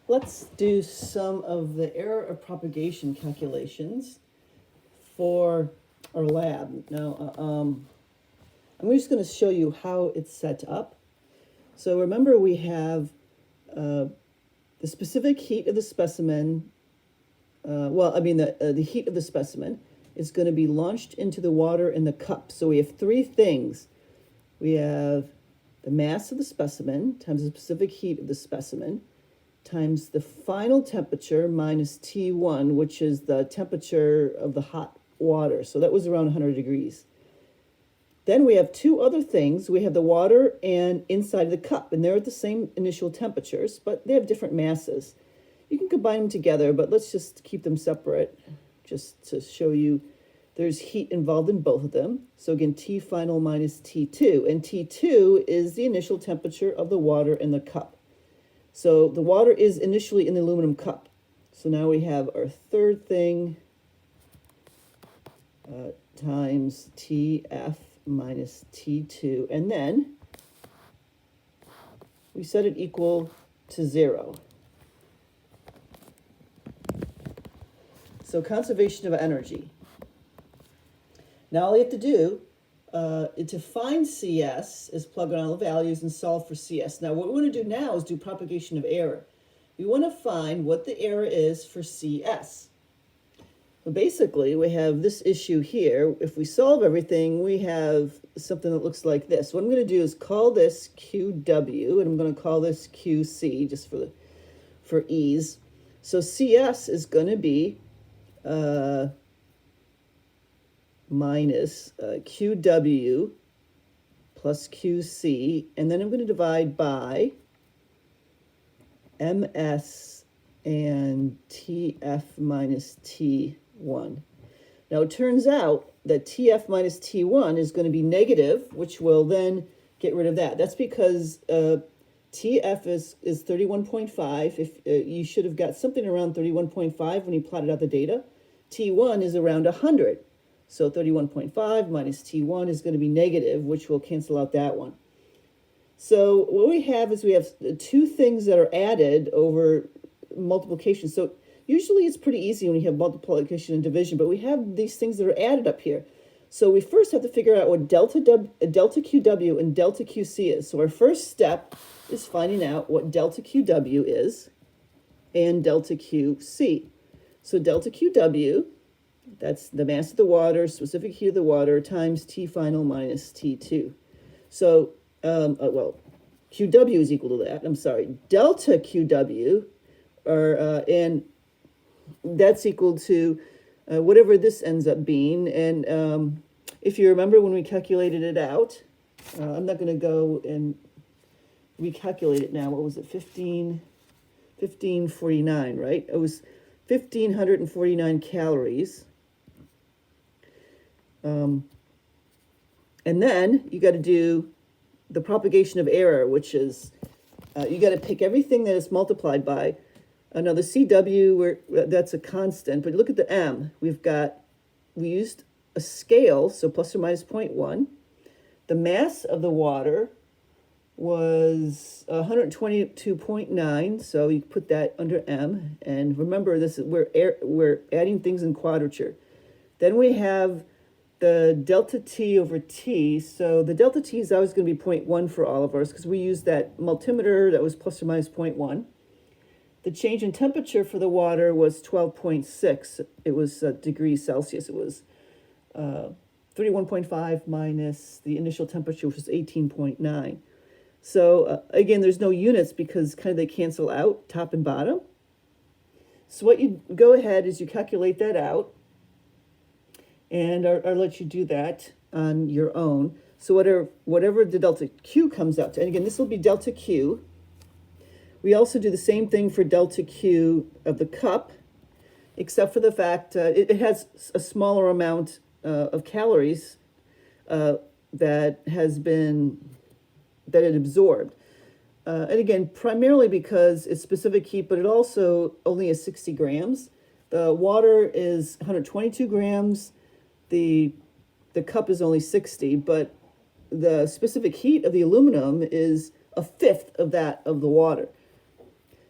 Let's do some of the error of propagation calculations for our lab. Now, I'm just going to show you how it's set up. So remember we have the specific heat of the specimen, the heat of the specimen is going to be launched into the water in the cup. So we have three things. We have the mass of the specimen times the specific heat of the specimen times the final temperature minus T1, which is the temperature of the hot water. So that was around 100 degrees. Then we have two other things. We have the water and inside of the cup, and they're at the same initial temperatures, but they have different masses. You can combine them together, but let's just keep them separate just to show you there's heat involved in both of them. So again, T final minus T2, and T2 is the initial temperature of the water in the cup. So the water is initially in the aluminum cup. So now we have our third thing times TF minus T2, and then we set it equal to 0. So conservation of energy. Now all you have to do to find CS is plug in all the values and solve for CS. Now what we want to do now is do propagation of error. We want to find what the error is for CS. So basically we have this issue here. If we solve everything, we have something that looks like this. What I'm going to do is call this QW, and I'm going to call this QC just for ease. So CS is going to be minus QW plus QC, and then I'm going to divide by MS and TF minus T1. Now it turns out that TF minus T1 is going to be negative, which will then get rid of that. That's because TF is 31.5. If you should have got something around 31.5 when you plotted out the data. T1 is around 100. So 31.5 minus T1 is going to be negative, which will cancel out that one. So what we have is we have two things that are added over multiplication. So usually it's pretty easy when you have multiplication and division, but we have these things that are added up here. So we first have to figure out what delta QW and delta QC is. So our first step is finding out what delta QW is and delta QC. So delta QW, that's the mass of the water, specific heat of the water, times T final minus T2. So, QW is equal to that. I'm sorry, delta QW, and that's equal to whatever this ends up being. And if you remember when we calculated it out, I'm not going to go and recalculate it now. What was it? 1549, right? It was 1,549 calories. And then you got to do the propagation of error, which is you got to pick everything that is multiplied by. Now the CW, that's a constant, but look at the M. We used a scale, so plus or minus 0.1. The mass of the water was 122.9, so you put that under M. And remember, this is we're adding things in quadrature. Then we have the delta T over T. So the delta T is always going to be 0.1 for all of ours because we used that multimeter that was plus or minus 0.1. The change in temperature for the water was 12.6. It was degrees Celsius. It was 31.5 minus the initial temperature, which was 18.9. So again, there's no units because kind of they cancel out top and bottom. So what you go ahead is you calculate that out, and I'll let you do that on your own. So whatever the delta Q comes out to, and again, this will be delta Q. We also do the same thing for delta Q of the cup, except for the fact it has a smaller amount of calories that it absorbed. And again, primarily because it's specific heat, but it also only is 60 grams. The water is 122 grams. The cup is only 60, but the specific heat of the aluminum is a fifth of that of the water.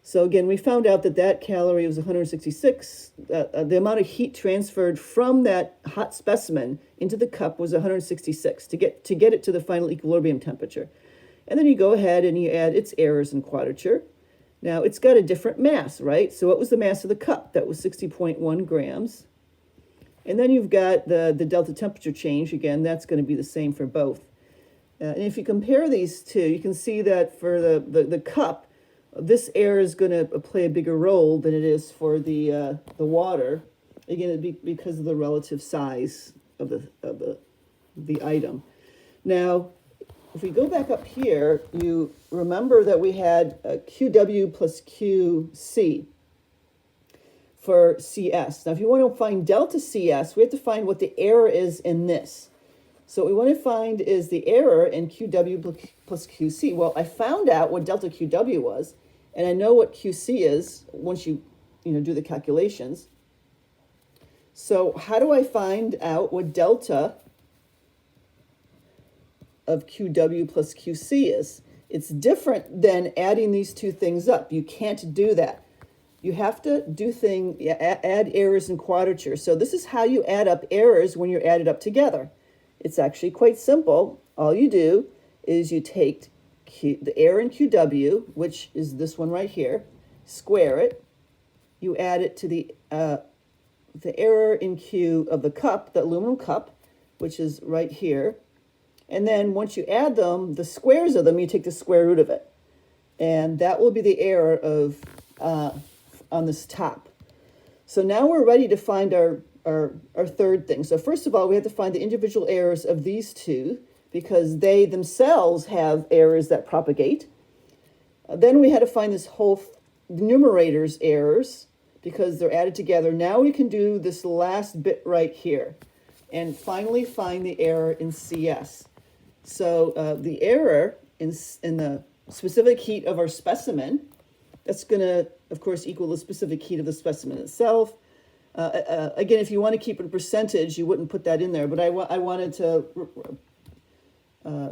So again, we found out that that calorie was 166. The amount of heat transferred from that hot specimen into the cup was 166 to get it to the final equilibrium temperature. And then you go ahead and you add its errors and quadrature. Now it's got a different mass, right? So what was the mass of the cup? That was 60.1 grams. And then you've got the delta temperature change. Again, that's going to be the same for both. And if you compare these two, you can see that for the cup, this air is going to play a bigger role than it is for the water. Again, it'd be because of the relative size of the item. Now, if we go back up here, you remember that we had QW plus QC for CS. Now, if you want to find delta CS, we have to find what the error is in this. So what we want to find is the error in QW plus QC. Well, I found out what delta QW was, and I know what QC is once you do the calculations. So how do I find out what delta of QW plus QC is? It's different than adding these two things up. You can't do that. You have to add errors and quadrature. So this is how you add up errors when you're added up together. It's actually quite simple. All you do is you take the error in QW, which is this one right here, square it. You add it to the error in Q of the cup, the aluminum cup, which is right here. And then once you add them, the squares of them, you take the square root of it. And that will be the error of on this top. So now we're ready to find our third thing. So first of all, we have to find the individual errors of these two because they themselves have errors that propagate. Then we had to find this whole numerator's errors because they're added together. Now we can do this last bit right here and finally find the error in CS. So the error in the specific heat of our specimen, that's going to, of course, equal the specific heat of the specimen itself. Again, if you want to keep it a percentage, you wouldn't put that in there. But I wanted to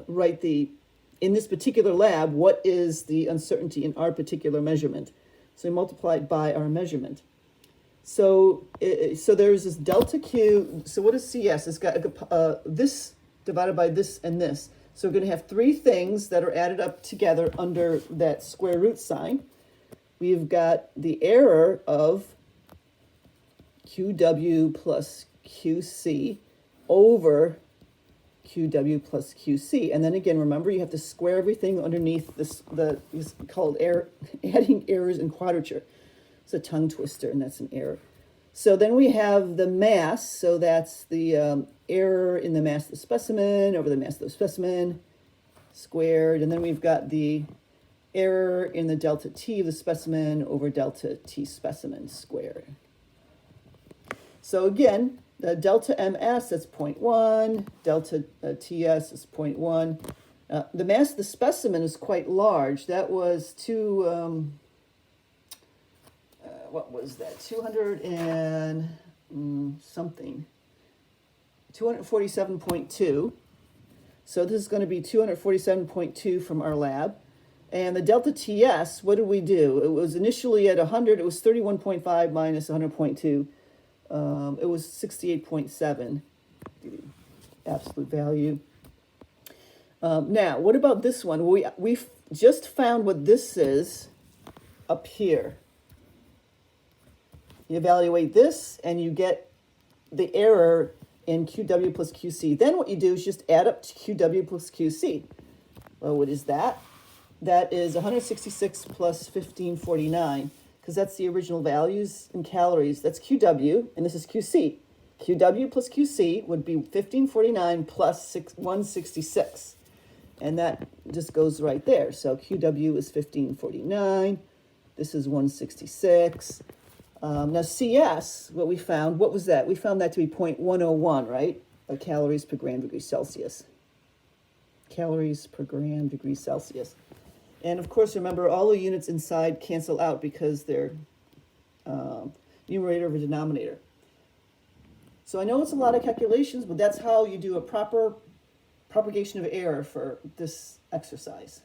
write in this particular lab, what is the uncertainty in our particular measurement? So we multiply it by our measurement. So there's this delta Q. So what is CS? It's got this divided by this and this. So we're going to have three things that are added up together under that square root sign. We've got the error of QW plus QC over QW plus QC. And then again, remember, you have to square everything underneath this, is called adding errors and quadrature. It's a tongue twister, and that's an error. So then we have the mass. So that's the error in the mass of the specimen over the mass of the specimen squared. And then we've got the error in the delta T of the specimen over delta T specimen squared. So again, the delta MS, that's 0.1, delta TS is 0.1. The mass of the specimen is quite large. That was what was that? 200 and something. 247.2. So this is going to be 247.2 from our lab. And the delta TS, what did we do? It was initially at 100. It was 31.5 minus 100.2. It was 68.7, the absolute value. Now, what about this one? We just found what this is up here. You evaluate this, and you get the error in QW plus QC. Then what you do is just add up to QW plus QC. Well, what is that? That is 166 plus 1549. Because that's the original values in calories. That's QW, and this is QC. QW plus QC would be 1549 plus 166. And that just goes right there. So QW is 1549. This is 166. Now CS, what we found, what was that? We found that to be 0.101, right? Calories per gram degree Celsius. Calories per gram degree Celsius. And of course, remember, all the units inside cancel out because they're numerator over denominator. So I know it's a lot of calculations, but that's how you do a proper propagation of error for this exercise.